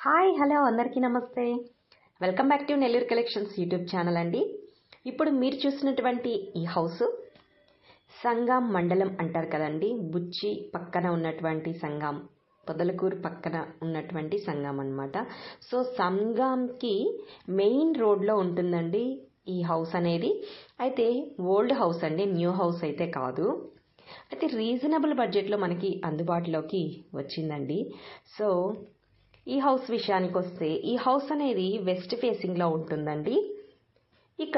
Hi hello అందరికీ నమస్తే. Welcome back to Nellore collections YouTube channel అండి. ఇప్పుడు మీరు చూసినటువంటి ఈ హౌస్ సంగం మండలం అంటారు కదండి. బుచ్చి పక్కన ఉన్నటువంటి సంగం, పొదలకూరు పక్కన ఉన్నటువంటి సంగం అన్నమాట. సో సంగంకి మెయిన్ రోడ్లో ఉంటుందండి ఈ హౌస్ అనేది. అయితే ఓల్డ్ హౌస్ అండి, న్యూ హౌస్ అయితే కాదు. అయితే రీజనబుల్ బడ్జెట్లో మనకి అందుబాటులోకి వచ్చిందండి. సో ఈ హౌస్ విషయానికి వస్తే ఈ హౌస్ అనేది వెస్ట్ ఫేసింగ్లో ఉంటుందండి. ఇక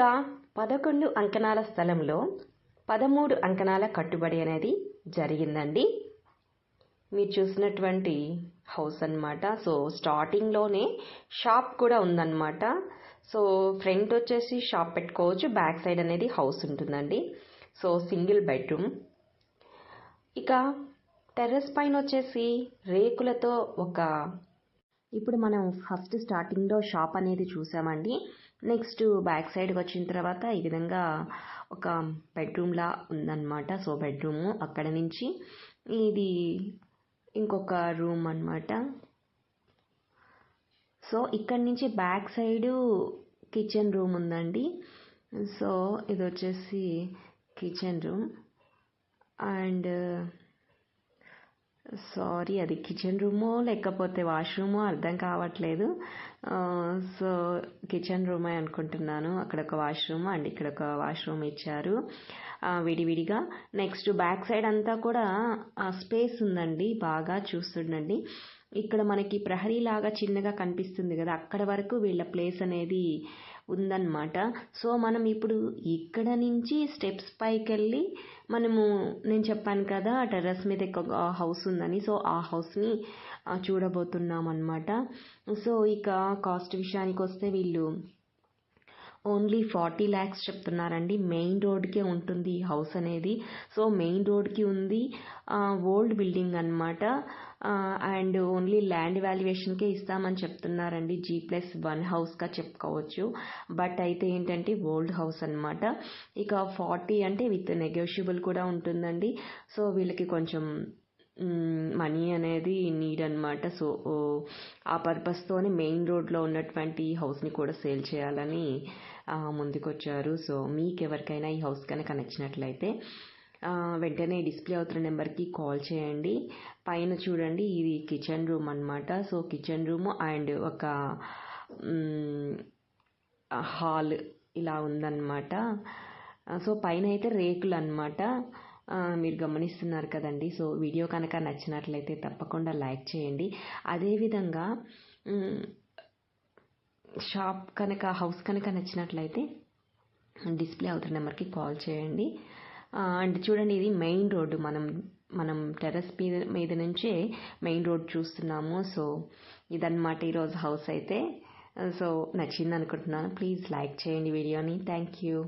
11 అంకణాల స్థలంలో 13 అంకణాల కట్టుబడి అనేది జరిగిందండి. మీరు చూసినటువంటి హౌస్ అన్నమాట. సో స్టార్టింగ్లోనే షాప్ కూడా ఉందన్నమాట. సో ఫ్రంట్ వచ్చేసి షాప్ పెట్టుకోవచ్చు, బ్యాక్ సైడ్ అనేది హౌస్ ఉంటుందండి. So single bedroom. ఇక టెర్రస్ పైన వచ్చేసి రేకులతో ఇప్పుడు మనం ఫస్ట్ స్టార్టింగ్లో షాప్ అనేది చూసామండి. నెక్స్ట్ బ్యాక్ సైడ్కి వచ్చిన తర్వాత ఈ విధంగా ఒక బెడ్రూమ్లా ఉందన్నమాట. సో బెడ్రూము, అక్కడ నుంచి ఇది ఇంకొక రూమ్ అన్నమాట. సో ఇక్కడ నుంచి బ్యాక్ సైడు కిచెన్ రూమ్ ఉందండి. సో ఇది వచ్చేసి కిచెన్ రూమ్ అండ్ సారీ, అది కిచెన్ రూమో లేకపోతే వాష్రూమో అర్థం కావట్లేదు. సో కిచెన్ రూమే అనుకుంటున్నాను. అక్కడ ఒక వాష్రూమ్ అండ్ ఇక్కడ ఒక వాష్రూమ్ ఇచ్చారు విడివిడిగా. నెక్స్ట్ బ్యాక్ సైడ్ అంతా కూడా స్పేస్ ఉందండి. బాగా చూస్తుండండి, ఇక్కడ మనకి ప్రహరీ లాగా చిన్నగా కనిపిస్తుంది కదా, అక్కడ వరకు వీళ్ళ ప్లేస్ అనేది ఉందన్నమాట. సో మనం ఇప్పుడు ఇక్కడ నుంచి స్టెప్స్ పైకి వెళ్ళి నేను చెప్పాను కదా టెర్రస్ మీద ఒక హౌస్ ఉందని. సో ఆ హౌస్ని చూడబోతున్నాం అన్నమాట. సో ఇక కాస్ట్ విషయానికి వస్తే వీళ్ళు ఓన్లీ 40 lakhs చెప్తున్నారండి. మెయిన్ రోడ్కే ఉంటుంది ఈ హౌస్ అనేది. సో మెయిన్ రోడ్కి ఉంది, ఓల్డ్ బిల్డింగ్ అన్నమాట. అండ్ ఓన్లీ ల్యాండ్ వాల్యుయేషన్కే ఇస్తామని చెప్తున్నారండి. G+1 హౌస్గా చెప్పుకోవచ్చు. బట్ అయితే ఏంటంటే ఓల్డ్ హౌస్ అన్నమాట. ఇక 40 అంటే విత్ నెగోషియబుల్ కూడా ఉంటుందండి. సో వీళ్ళకి కొంచెం మనీ అనేది నీడ్ అన్నమాట. సో ఆ పర్పస్తోనే మెయిన్ రోడ్లో ఉన్నటువంటి హౌస్ని కూడా సేల్ చేయాలని ముందుకొచ్చారు. సో మీకు ఎవరికైనా ఈ హౌస్ కనుక నచ్చినట్లయితే వెంటనే డిస్ప్లే అవుతున్న నెంబర్కి కాల్ చేయండి. పైన చూడండి, ఇది కిచెన్ రూమ్ అన్నమాట. సో కిచెన్ రూమ్ అండ్ ఒక హాల్ ఇలా ఉందన్నమాట. సో పైన అయితే రేకులు అన్నమాట. మీరు గమనిస్తున్నారు కదండి. సో వీడియో కనుక నచ్చినట్లయితే తప్పకుండా లైక్ చేయండి. అదేవిధంగా షాప్ కనుక హౌస్ కనుక నచ్చినట్లయితే డిస్ప్లే అవుతున్న నెంబర్కి కాల్ చేయండి. అండ్ చూడండి, ఇది మెయిన్ రోడ్డు. మనం టెర్రస్ మీద నుంచే మెయిన్ రోడ్ చూస్తున్నాము. సో ఇదన్నమాట ఈరోజు హౌస్ అయితే. సో నచ్చింది అనుకుంటున్నాను. ప్లీజ్ లైక్ చేయండి వీడియోని. Thank you.